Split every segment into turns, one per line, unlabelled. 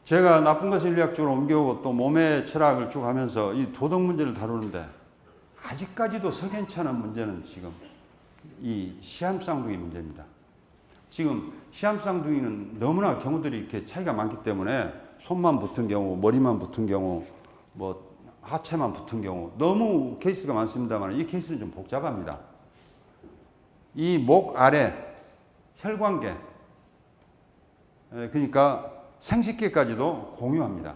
제가 나쁜 것을 인류학적으로 옮겨오고 또 몸의 철학을 쭉 하면서 이 도덕 문제를 다루는데 아직까지도 석연치 않은 문제는 지금 이 시함 쌍둥이 문제입니다. 지금 시함 쌍둥이는 너무나 경우들이 이렇게 차이가 많기 때문에 손만 붙은 경우, 머리만 붙은 경우, 뭐 하체만 붙은 경우 너무 케이스가 많습니다만 이 케이스는 좀 복잡합니다. 이 목 아래 혈관계, 그러니까 생식계까지도 공유합니다.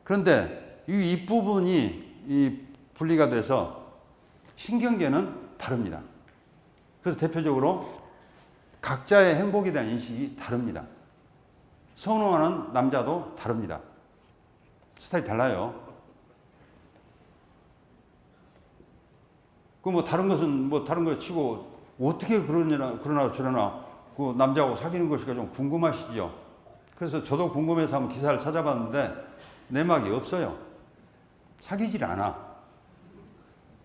그런데 이 윗부분이 이 분리가 돼서 신경계는 다릅니다. 그래서 대표적으로 각자의 행복에 대한 인식이 다릅니다. 선호하는 남자도 다릅니다. 스타일이 달라요. 그 뭐 다른 것은 뭐 다른 거 치고 어떻게 그러나 저러나 그 남자하고 사귀는 것이가 좀 궁금하시죠? 그래서 저도 궁금해서 한번 기사를 찾아봤는데 내막이 없어요. 사귀질 않아.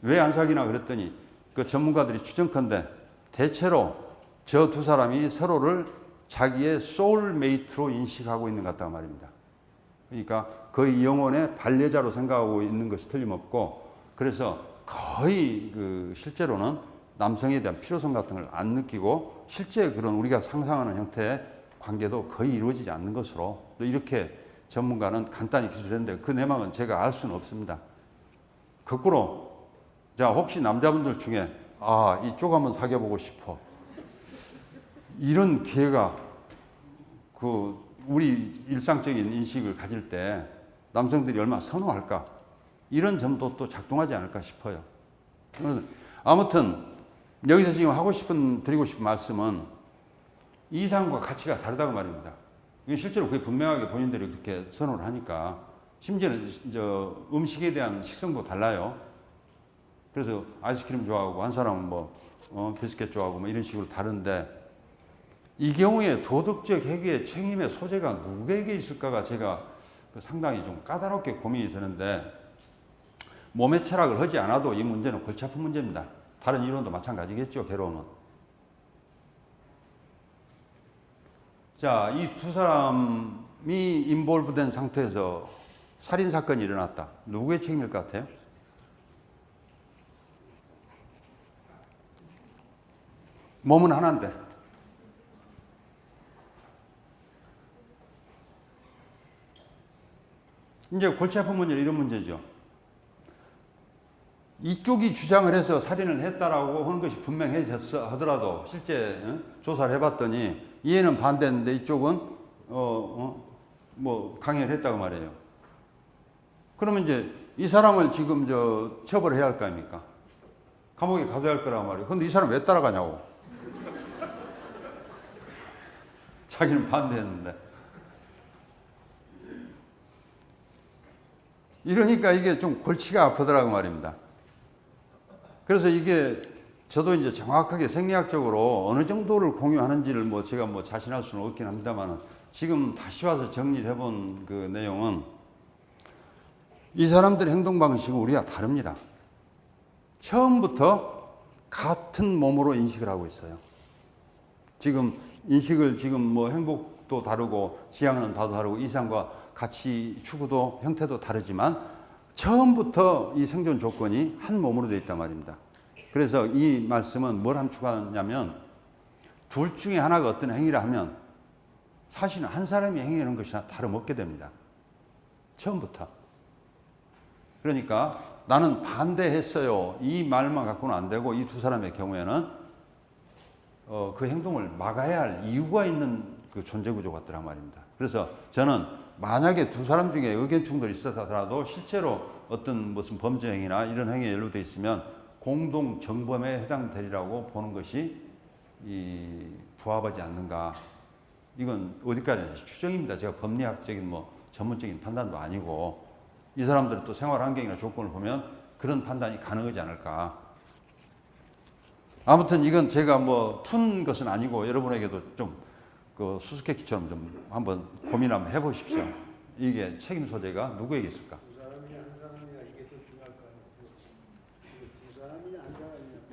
왜 안 사귀나 그랬더니 그 전문가들이 추정컨대 대체로 저 두 사람이 서로를 자기의 소울메이트로 인식하고 있는 것 같다고 말입니다. 그러니까 거의 영혼의 반려자로 생각하고 있는 것이 틀림없고 그래서 거의 그 실제로는 남성에 대한 필요성 같은 걸 안 느끼고 실제 그런 우리가 상상하는 형태의 관계도 거의 이루어지지 않는 것으로 또 이렇게 전문가는 간단히 기술했는데 그 내막은 제가 알 수는 없습니다. 거꾸로 자 혹시 남자분들 중에 아 이쪽 한번 사귀어보고 싶어 이런 기회가 그 우리 일상적인 인식을 가질 때 남성들이 얼마나 선호할까 이런 점도 또 작동하지 않을까 싶어요. 아무튼 여기서 지금 드리고 싶은 말씀은 이상과 가치가 다르다고 말입니다. 실제로 그게 분명하게 본인들이 그렇게 선호를 하니까 심지어는 음식에 대한 식성도 달라요. 그래서 아이스크림 좋아하고 한 사람은 뭐 비스켓 좋아하고 뭐 이런 식으로 다른데 이 경우에 도덕적 회귀의 책임의 소재가 누구에게 있을까가 제가 상당히 좀 까다롭게 고민이 되는데 몸의 철학을 하지 않아도 이 문제는 골치 아픈 문제입니다. 다른 이론도 마찬가지겠죠, 괴로움은. 자, 이 두 사람이 인볼브된 상태에서 살인사건이 일어났다. 누구의 책임일 것 같아요? 몸은 하나인데. 이제 골치 아픈 문제는 이런 문제죠. 이쪽이 주장을 해서 살인을 했다라고 하는 것이 분명해졌어 하더라도 실제 조사를 해봤더니 이해는 반대했는데 이쪽은 뭐 강행을 했다고 말해요. 그러면 이제 이 사람을 지금 처벌해야 할 거 아닙니까? 감옥에 가둬야 할 거란 말이에요. 근데 이 사람 왜 따라가냐고. 자기는 반대했는데. 이러니까 이게 좀 골치가 아프더라고 말입니다. 그래서 이게 저도 이제 정확하게 생리학적으로 어느 정도를 공유하는지를 뭐 제가 뭐 자신할 수는 없긴 합니다만 지금 다시 와서 정리를 해본 그 내용은 이 사람들의 행동 방식은 우리가 다릅니다. 처음부터 같은 몸으로 인식을 하고 있어요. 지금 인식을 지금 뭐 행복도 다르고 지향은 다 다르고 이상과 가치 추구도 형태도 다르지만 처음부터 이 생존 조건이 한 몸으로 되어 있단 말입니다. 그래서 이 말씀은 뭘 함축하냐면 둘 중에 하나가 어떤 행위를 하면 사실은 한 사람이 행위하는 것이나 다름없게 됩니다. 처음부터. 그러니까 나는 반대했어요. 이 말만 갖고는 안 되고 이 두 사람의 경우에는 그 행동을 막아야 할 이유가 있는 그 존재 구조 같더란 말입니다. 그래서 저는 만약에 두 사람 중에 의견 충돌이 있었더라도 실제로 어떤 무슨 범죄 행위나 이런 행위에 연루되어 있으면 공동 정범에 해당되리라고 보는 것이 부합하지 않는가. 이건 어디까지 추정입니다. 제가 법리학적인 뭐 전문적인 판단도 아니고 이 사람들의 또 생활 환경이나 조건을 보면 그런 판단이 가능하지 않을까. 아무튼 이건 제가 뭐 푼 것은 아니고 여러분에게도 좀 그 수수께끼처럼 좀 한번 고민 한번 해보십시오. 이게 책임 소재가 누구에게 있을까?
두 사람이 한 사람이가 이게 더 중요할 거 아니에요. 두 사람이 한 사람이냐.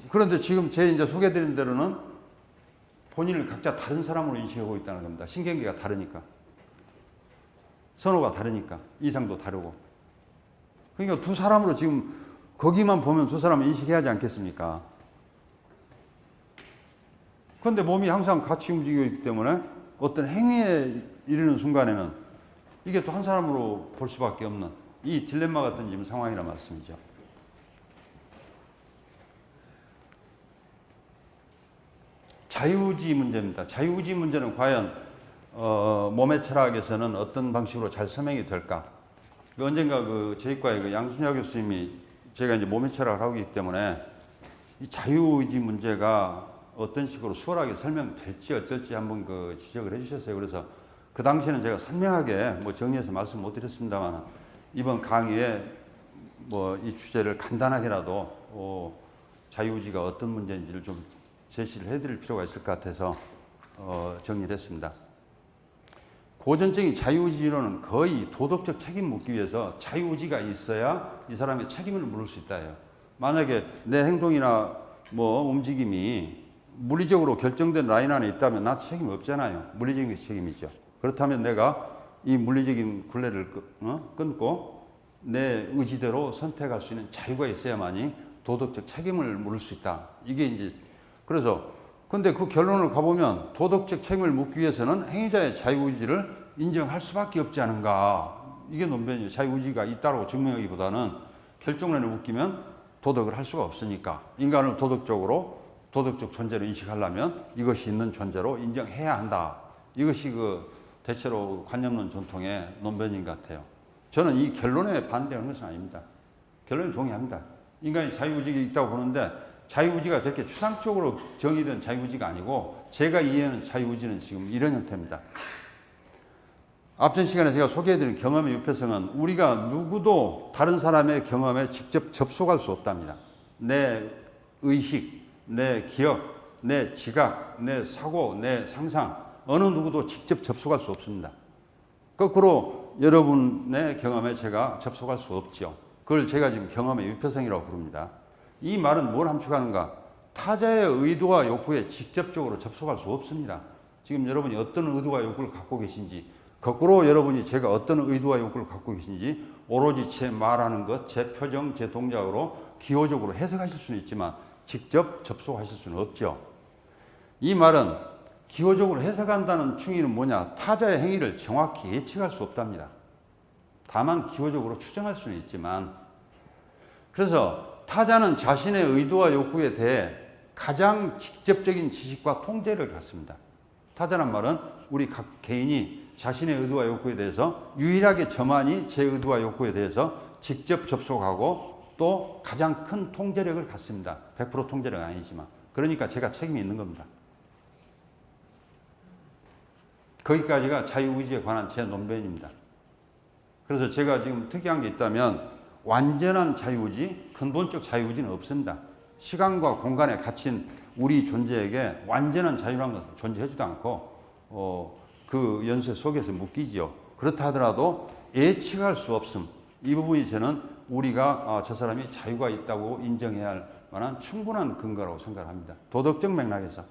그런데 지금 제 이제 소개드린 대로는 본인을 각자 다른 사람으로 인식하고 있다는 겁니다. 신경계가 다르니까. 선호가 다르니까. 이상도 다르고. 그러니까 두 사람으로 지금 거기만 보면 두 사람을 인식해야 하지 않겠습니까? 그런데 몸이 항상 같이 움직이고 있기 때문에 어떤 행위에 이르는 순간에는 이게 또 한 사람으로 볼 수밖에 없는 이 딜레마 같은 지금 상황이란 말씀이죠. 자유의지 문제입니다. 자유의지 문제는 과연 몸의 철학에서는 어떤 방식으로 잘 설명이 될까? 언젠가 그 제이과의 양순야 교수님이 제가 이제 몸의 철학을 하고 있기 때문에 이 자유의지 문제가 어떤 식으로 수월하게 설명될지 어쩔지 한번 그 지적을 해주셨어요. 그래서 그 당시에는 제가 선명하게 뭐 정리해서 말씀 못 드렸습니다만 이번 강의에 뭐 이 주제를 간단하게라도 자유의지가 어떤 문제인지를 좀 제시를 해드릴 필요가 있을 것 같아서 정리를 했습니다. 고전적인 자유의지론은 거의 도덕적 책임 묻기 위해서 자유의지가 있어야 이 사람의 책임을 물을 수 있다예요. 만약에 내 행동이나 뭐 움직임이 물리적으로 결정된 라인 안에 있다면 나한테 책임이 없잖아요. 물리적인 책임이죠. 그렇다면 내가 이 물리적인 굴레를 끊고 내 의지대로 선택할 수 있는 자유가 있어야만이 도덕적 책임을 물을 수 있다. 이게 이제 그래서 근데 그 결론을 가보면 도덕적 책임을 묻기 위해서는 행위자의 자유의지를 인정할 수밖에 없지 않은가. 이게 논변이에요. 자유의지가 있다고 증명하기보다는 결정론을 웃기면 도덕을 할 수가 없으니까 인간을 도덕적 존재로 인식하려면 이것이 있는 존재로 인정해야 한다. 이것이 그 대체로 관념론 전통의 논변인 것 같아요. 저는 이 결론에 반대하는 것은 아닙니다. 결론에 동의합니다. 인간이 자유의지가 있다고 보는데 자유의지가 저렇게 추상적으로 정의된 자유의지가 아니고 제가 이해하는 자유의지는 지금 이런 형태입니다. 앞전 시간에 제가 소개해드린 경험의 유폐성은 우리가 누구도 다른 사람의 경험에 직접 접속할 수 없답니다. 내 의식, 내 기억, 내 지각, 내 사고, 내 상상 어느 누구도 직접 접속할 수 없습니다. 거꾸로 여러분의 경험에 제가 접속할 수 없죠. 그걸 제가 지금 경험의 유폐성이라고 부릅니다. 이 말은 뭘 함축하는가? 타자의 의도와 욕구에 직접적으로 접속할 수 없습니다. 지금 여러분이 어떤 의도와 욕구를 갖고 계신지 거꾸로 여러분이 제가 어떤 의도와 욕구를 갖고 계신지 오로지 제 말하는 것, 제 표정, 제 동작으로 기호적으로 해석하실 수는 있지만 직접 접속하실 수는 없죠. 이 말은 기호적으로 해석한다는 충의는 뭐냐? 타자의 행위를 정확히 예측할 수 없답니다. 다만 기호적으로 추정할 수는 있지만 그래서 타자는 자신의 의도와 욕구에 대해 가장 직접적인 지식과 통제를 갖습니다. 타자란 말은 우리 각 개인이 자신의 의도와 욕구에 대해서 유일하게 저만이 제 의도와 욕구에 대해서 직접 접속하고 또 가장 큰 통제력을 갖습니다. 100% 통제력은 아니지만. 그러니까 제가 책임이 있는 겁니다. 거기까지가 자유의지에 관한 제 논변입니다. 그래서 제가 지금 특이한 게 있다면 완전한 자유의지, 근본적 자유의지는 없습니다. 시간과 공간에 갇힌 우리 존재에게 완전한 자유라는 것은 존재하지도 않고 그 연쇄 속에서 묶이죠. 그렇다 하더라도 예측할 수 없음. 이 부분이 저는 우리가 저 사람이 자유가 있다고 인정해야 할 만한 충분한 근거라고 생각합니다. 도덕적 맥락에서.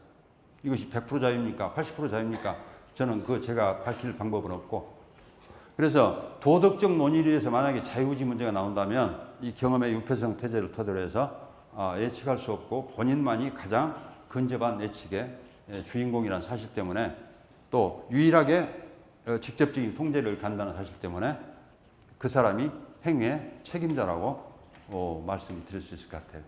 이것이 100% 자유입니까? 80% 자유입니까? 저는 그 제가 밝힐 방법은 없고. 그래서 도덕적 논의를 위해서 만약에 자유의지 문제가 나온다면 이 경험의 유폐성 태제를 토대로 해서 예측할 수 없고 본인만이 가장 근접한 예측의 주인공이라는 사실 때문에 또 유일하게 직접적인 통제를 간다는 사실 때문에 그 사람이 행위의 책임자라고 말씀드릴 수 있을 것 같아요.